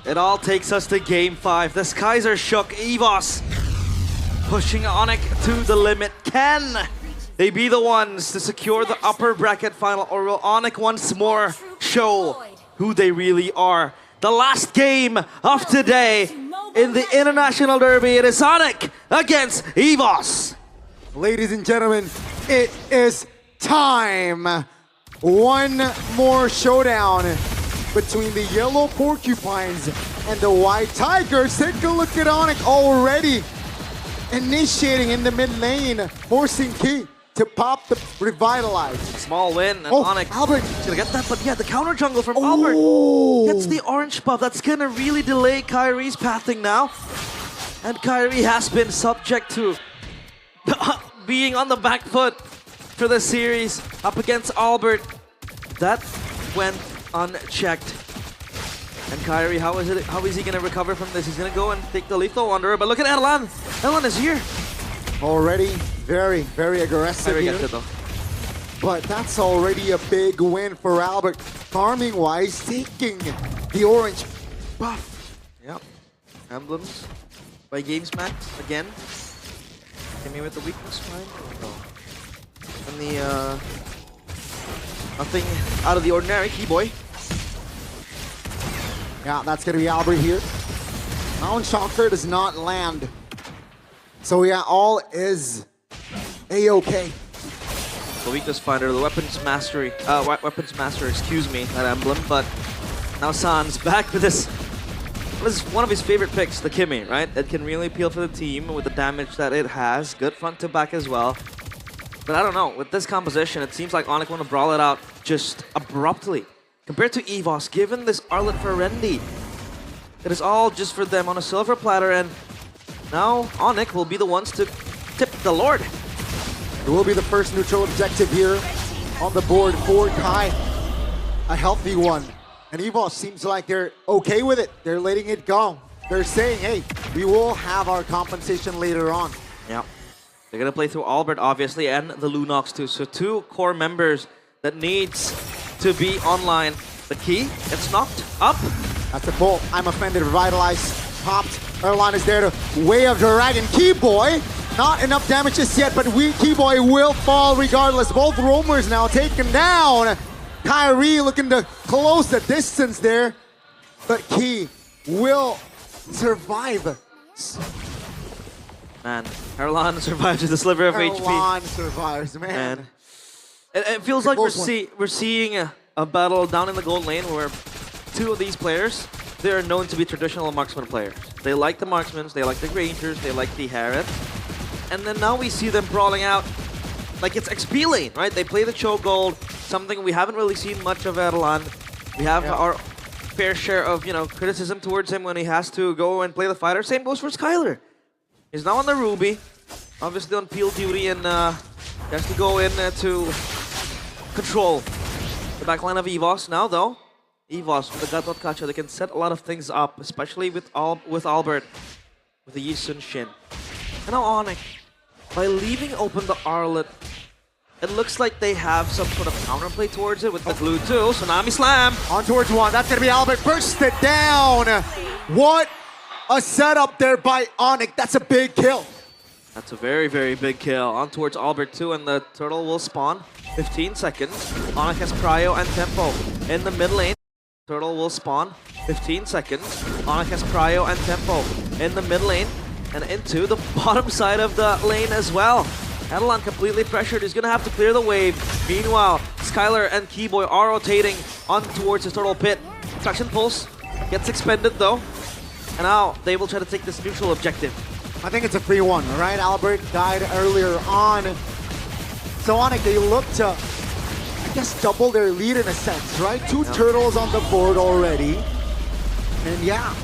It all takes us to Game 5. The skies are shook. EVOS pushing ONIC to the limit. Can they be the ones to secure the upper bracket final, or will ONIC once more show who they really are? The last game of today in the International Derby, it is ONIC against EVOS. Ladies and gentlemen, it is time. One more showdown between the yellow porcupines and the white tigers. Take a look at ONIC already initiating in the mid lane, forcing Key to pop the revitalize. Small win, and ONIC Albert gonna get that, but yeah, the counter jungle from Oh. Albert gets the orange buff. That's gonna really delay Kyrie's pathing now. And Kyrie has been subject to being on the back foot for the series up against Albert. That went unchecked. And Kyrie, how is he gonna recover from this? He's gonna go and take the lethal wanderer, but look at Erlan. Erlan is here. already very, very aggressive Kyrie here. gets it though. But that's already a big win for Albert. Farming-wise, taking the orange buff. Yep. Emblems by GamesMax again. Hit me with the weakness, fine. And the nothing out of the ordinary, Keyboy. Yeah, that's gonna be Albert here. Mountain Shocker does not land. So yeah, all is A-okay. The weakness finder, the weapons master, excuse me, that emblem. But now San's back with this. This is one of his favorite picks, the Kimmy, right? It can really appeal for the team with the damage that it has. Good front to back as well. But I don't know, with this composition, it seems like ONIC want to brawl it out just abruptly. Compared to EVOS, given this Arlet for Rendy, it is all just for them on a silver platter, and now ONIC will be the ones to tip the Lord. It will be the first neutral objective here on the board for Kai. A healthy one. And EVOS seems like they're okay with it. They're letting it go. They're saying, hey, we will have our compensation later on. Yeah. They're going to play through Albert, obviously, and the Lunox too. So two core members that needs to be online. The Key gets knocked up. That's the pull. I'm offended. Revitalize. Popped. Erlan is there to Way of Dragon. Keyboy, not enough damage just yet, but Keyboy will fall regardless. Both roamers now taken down. Kyrie looking to close the distance there, but Key will survive. Man, Erlan survives with a sliver of HP. Erlan survives, man. It feels like we're seeing a battle down in the gold lane where two of these players, they are known to be traditional marksman players. They like the marksmen, they like the rangers, they like the Harriet. And then now we see them brawling out like it's XP lane, right? They play the choke gold, something we haven't really seen much of Erlan. We have our fair share of, criticism towards him when he has to go and play the fighter. Same goes for Skylar. He's now on the Ruby, obviously on peel duty, and he has to go in to control the backline of EVOS. Now though, EVOS with the Gatot Kacha, they can set a lot of things up, especially with Albert, with the Yi Sun Shin. And now ONIC, by leaving open the Arlet, it looks like they have some sort of counterplay towards it with the glue too. Tsunami Slam! On towards one, that's gonna be Albert, burst it down! What a setup there by ONIC, that's a big kill. That's a very, very big kill. On towards Albert too, and the turtle will spawn. 15 seconds. ONIC has Cryo and Tempo in the mid lane. Turtle will spawn. 15 seconds. ONIC has Cryo and Tempo in the mid lane and into the bottom side of the lane as well. Adelan completely pressured. He's gonna have to clear the wave. Meanwhile, Skylar and Keyboy are rotating on towards his turtle pit. Traction Pulse gets expended though. And now they will try to take this neutral objective. I think it's a free one, right? Albert died earlier on. So ONIC, they look to, I guess, double their lead in a sense, right? Two turtles on the board already. And yeah,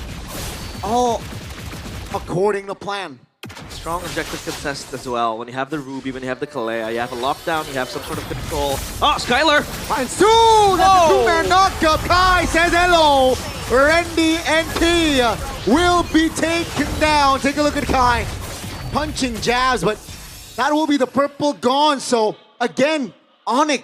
all according to plan. Strong objective contest as well. When you have the Ruby, when you have the Kalea, you have a lockdown, you have some sort of control. Oh, Skylar! Finds two! That's a two-man knockup. Kai says hello. Rendy and Key will be taken down. Take a look at Kai. Punching jabs, but that will be the purple gone. So again, ONIC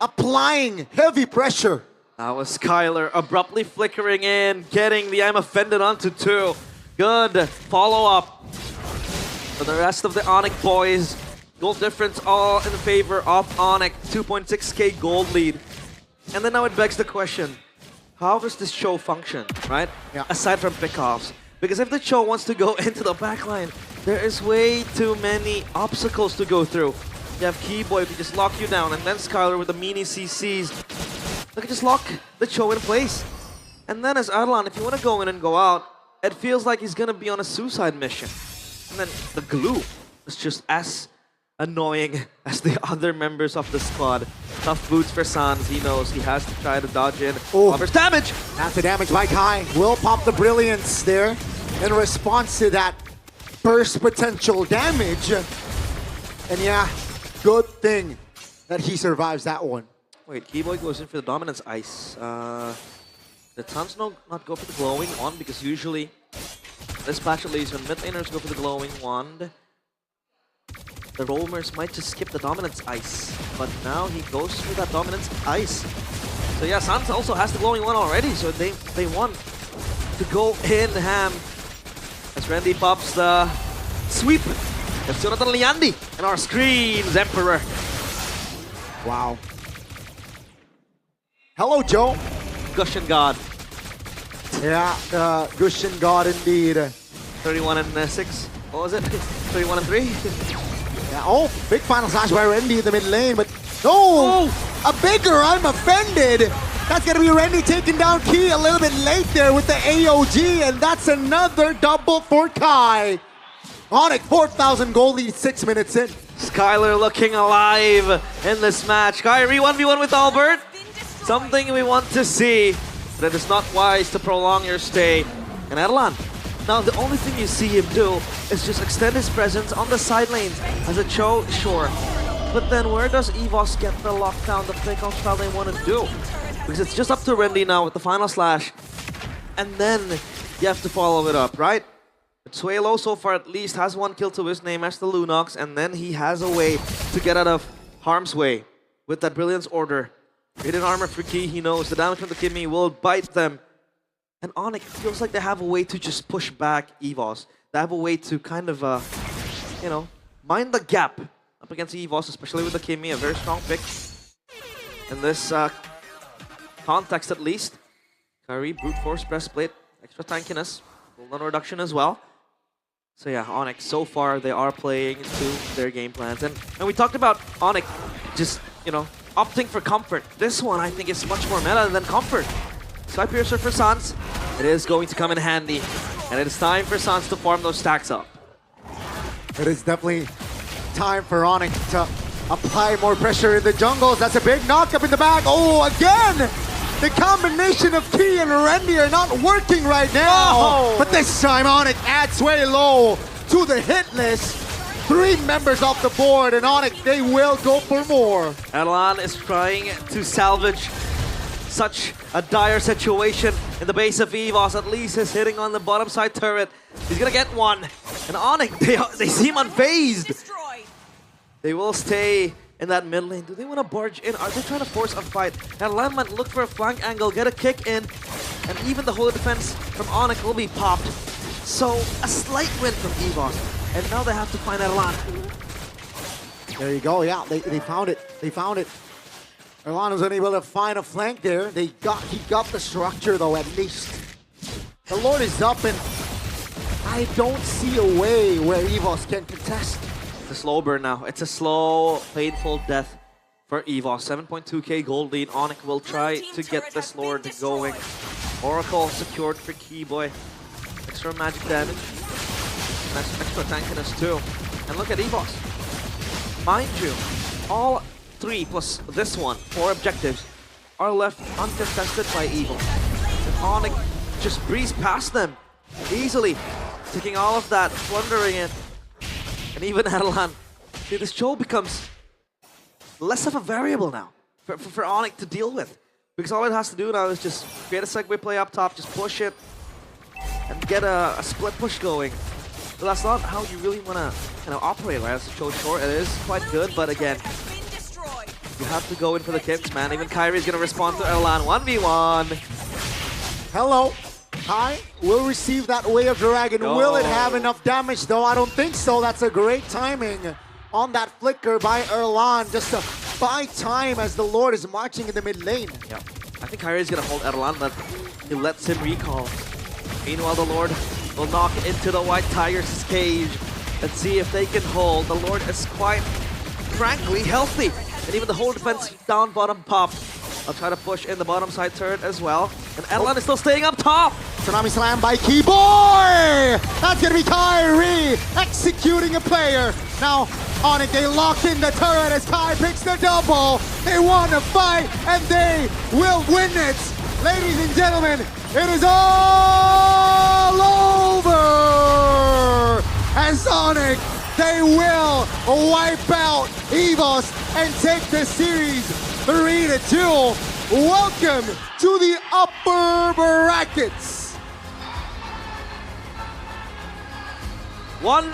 applying heavy pressure That was Skylar abruptly flickering in, getting the I'm offended onto 2. Good follow-up for the rest of the ONIC boys. Gold difference all in favor of ONIC. 2.6k gold lead. And then now it begs the question, how does this show function, right? Yeah. Aside from pickoffs. Because if the show wants to go into the backline, there is way too many obstacles to go through. You have Keyboy who can just lock you down, and then Skylar with the mini CCs. They can just lock the show in place. And then as Adlan, if you want to go in and go out, it feels like he's going to be on a suicide mission. And then the glue is just as annoying as the other members of the squad. Tough boots for Sans. He knows he has to try to dodge in. Oh. Offers damage! That's the damage by Kai. Will pop the Brilliance there in response to that burst potential damage. And yeah, good thing that he survives that one. Wait, Keyboy goes in for the Dominance Ice. The Suns not go for the Glowing Wand because usually this patch at least when mid laners go for the Glowing Wand, the roamers might just skip the Dominance Ice. But now he goes for that Dominance Ice. So yeah, Suns also has the Glowing Wand already, so they want to go in ham. As Randy pops the sweep. It's Jonathan Liandi and our screens Emperor. Wow. Hello, Joe. Gushin God. Yeah, Gushin God indeed. 31 and 6. What was it? 31 and 3? Yeah, oh, big final slash by Randy in the mid lane, but no! A bigger I'm offended! That's gonna be Randy taking down Key a little bit late there with the AOG, and that's another double for Kai. ONIC, 4,000 gold lead, 6 minutes in. Skylar looking alive in this match. Kyrie 1v1 with Albert. Something we want to see, but it is not wise to prolong your stay. And Erlan, now the only thing you see him do is just extend his presence on the side lanes as a Cho, sure. But then where does EVOS get the lockdown, the fake-off style they want to do? Because it's just up to Randy now with the final slash. And then you have to follow it up, right? But Suelo so far at least has 1 kill to his name as the Lunox, and then he has a way to get out of harm's way with that Brilliance Order. Hidden armor for Key, he knows the damage from the Kimmy will bite them. And ONIC feels like they have a way to just push back EVOS. They have a way to kind of, you know, mind the gap up against EVOS, especially with the Kimmy, a very strong pick. In this context at least. Kyrie, brute force breastplate, extra tankiness, cooldown reduction as well. So yeah, ONIC, so far they are playing to their game plans. And we talked about ONIC just, you know, opting for comfort. This one I think is much more meta than comfort. Sky Piercer for Sans. It is going to come in handy. And it is time for Sans to farm those stacks up. It is definitely time for ONIC to apply more pressure in the jungles. That's a big knock up in the back. Oh, again! The combination of Key and Randy are not working right now. Oh. But this time ONIC adds way low to the hit list. 3 members off the board, and ONIC, they will go for more. Erlan is trying to salvage such a dire situation in the base of EVOS. At least he's hitting on the bottom side turret. He's gonna get one. And ONIC, they seem unfazed. They will stay in that mid lane. Do they want to barge in? Are they trying to force a fight? Erlan might look for a flank angle, get a kick in, and even the holy defense from ONIC will be popped. So a slight win from EVOS. And now they have to find Erlan. There you go, yeah, they found it. They found it. Erlan was unable to find a flank there. He got the structure though, at least. The Lord is up, and I don't see a way where EVOS can contest. It's a slow burn now. It's a slow, painful death for EVOS. 7.2k gold lead. ONIC will try to get this Lord going. Oracle secured for Keyboy. Extra magic damage. Extra tankiness too. And look at EVOS. Mind you, all 3 plus this one, 4 objectives, are left uncontested by EVOS. And ONIC just breezed past them easily, taking all of that, plundering it. And even Erlan, this show becomes less of a variable now for ONIC to deal with. Because all it has to do now is just create a segue play up top, just push it, and get a split push going. But that's not how you really want to operate, right? As a show short, it is quite good, but again, You have to go in for the kicks, man. Even Kyrie's gonna respond to Erlan 1v1. Hello. Hi. Will receive that Way of Dragon. Go. Will it have enough damage though? I don't think so. That's a great timing on that flicker by Erlan. Just to buy time as the Lord is marching in the mid lane. Yeah. I think Kyrie's gonna hold Erlan, but he lets him recall. Meanwhile, the Lord will knock into the White Tiger's cage. Let's see if they can hold. The Lord is quite, frankly, healthy. And even the whole defense down bottom pop. I'll try to push in the bottom side turret as well. And Erlan is still staying up top. Tsunami slam by Keyboy! That's gonna be Kyrie executing a player. Now, ONIC, they lock in the turret as Kai picks the double. They want to fight and they will win it. Ladies and gentlemen, it is all over! As ONIC, they will wipe out EVOS and take the series 3-2. Welcome to the upper brackets. One